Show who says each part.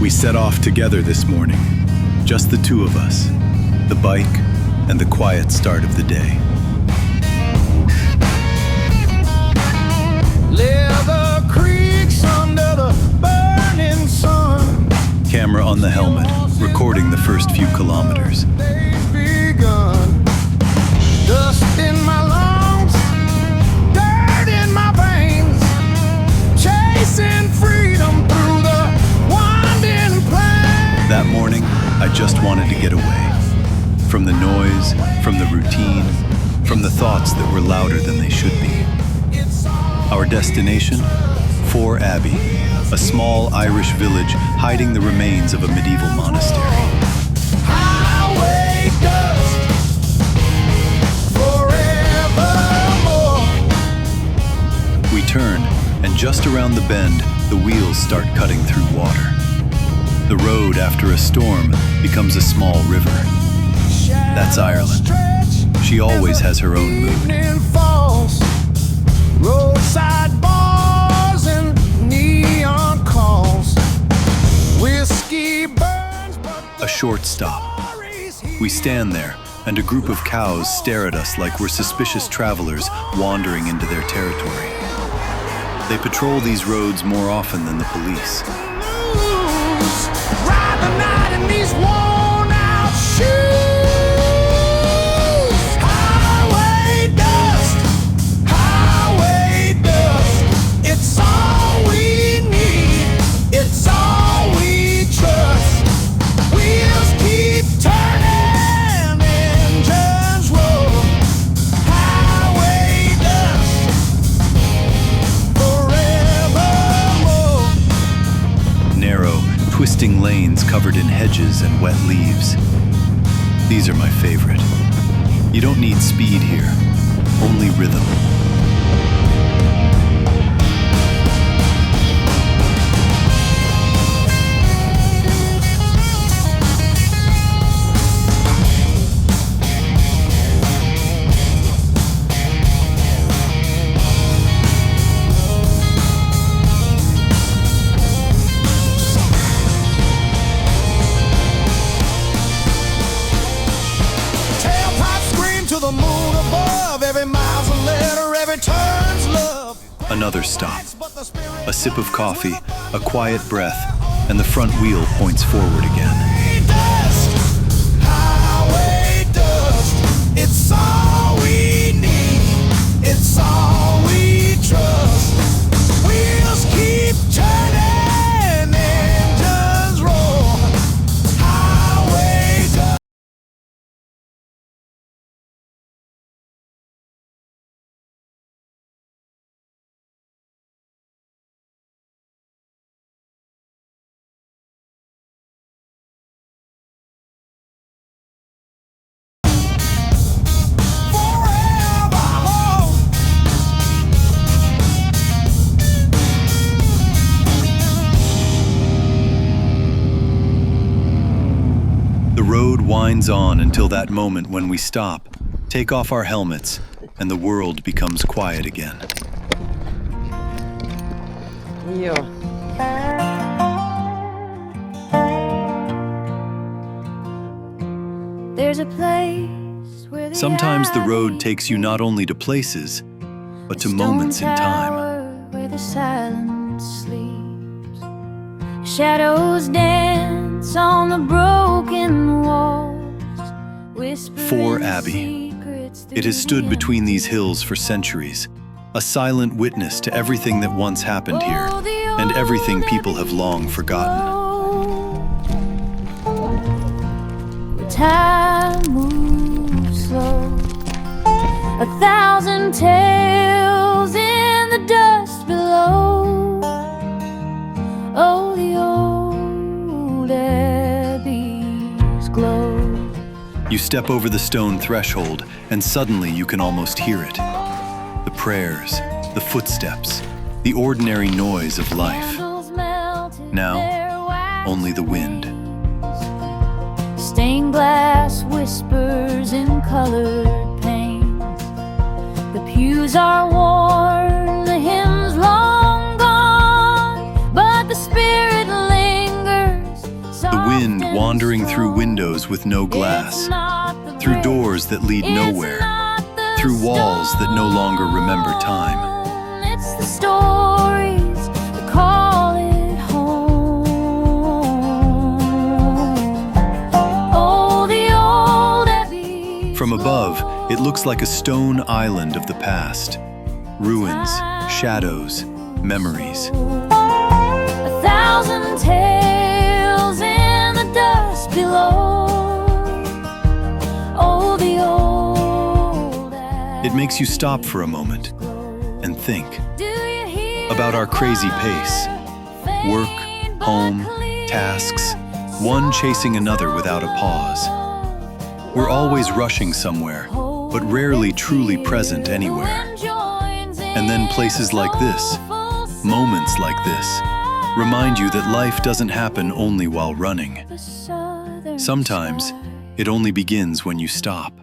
Speaker 1: We set off together this morning, just the two of us, the bike and the quiet start of the day.
Speaker 2: Leather creaks under the burning sun.
Speaker 1: Camera on the helmet, recording the first few kilometers.
Speaker 2: Day's begun. Dust in my lungs, dirt in my veins, chasing freedom through the winding plains.
Speaker 1: That morning, I just wanted to get away. From the noise, from the routine, from the thoughts that were louder than they should be. Our destination? Fore Abbey, a small Irish village hiding the remains of a medieval monastery.
Speaker 2: Highway dust forevermore.
Speaker 1: We turn, and just around the bend, the wheels start cutting through water. The road, after a storm, becomes a small river. That's Ireland. She always has her own mood.
Speaker 2: Falls, roadside bars and neon calls. Whiskey burns, but
Speaker 1: A short stop. We stand there, and a group of cows stare at us like we're suspicious travelers wandering into their territory. They patrol these roads more often than the police.
Speaker 2: Ride the night in these worn out shoes. Highway dust, it's all we need, it's all we trust. Wheels keep turning, engines roll. Highway dust, forevermore.
Speaker 1: Narrow, twisting lanes covered in hedges and wet leaves. These are my favorite. You don't need speed here, only rhythm.
Speaker 2: The moon above, every mile's a letter, every turn's love.
Speaker 1: Another stop. A sip of coffee, a quiet breath, and the front wheel points forward again.
Speaker 2: Highway dust, it's all we need, it's all we trust. Wheels keep turning, engines roar. Highway dust.
Speaker 1: The road winds on until that moment when we stop, take off our helmets, and the world becomes quiet again.
Speaker 3: Yo.
Speaker 4: There's a place where
Speaker 1: Sometimes the road takes you not only to places, but to moments in time.
Speaker 4: where the silence sleeps. Shadows dance on the broken walls.
Speaker 1: Fore Abbey. It has stood between these hills for centuries, a silent witness to everything that once happened here, and everything people have long forgotten.
Speaker 4: Time moves slow. 1,000 tales in the dust below. Oh, the old Abbey's glow.
Speaker 1: You step over the stone threshold, and suddenly you can almost hear it. The prayers, the footsteps, the ordinary noise of life. Now, only the wind.
Speaker 4: Stained glass whispers in colored paint. The pews are worn, the hymns long gone, but the spirit lingers
Speaker 1: wind wandering through windows with no glass, through doors that lead nowhere, through walls that no longer remember time.
Speaker 4: It's the stories that call it home. Oh, the old Abbey.
Speaker 1: From above, it looks like a stone island of the past. Ruins, shadows, memories.
Speaker 4: 1,000 tales in the dust below. Oh, the old Abbey.
Speaker 1: It makes you stop for a moment and think
Speaker 4: Do you hear
Speaker 1: about our crazy
Speaker 4: the
Speaker 1: pace.
Speaker 4: choir
Speaker 1: Work,
Speaker 4: fade but
Speaker 1: home,
Speaker 4: clear?
Speaker 1: tasks, one chasing another without a pause. We're always rushing somewhere, but rarely truly present anywhere. And then places like this, moments like this, remind you that life doesn't happen only while running. Sometimes, it only begins when you stop.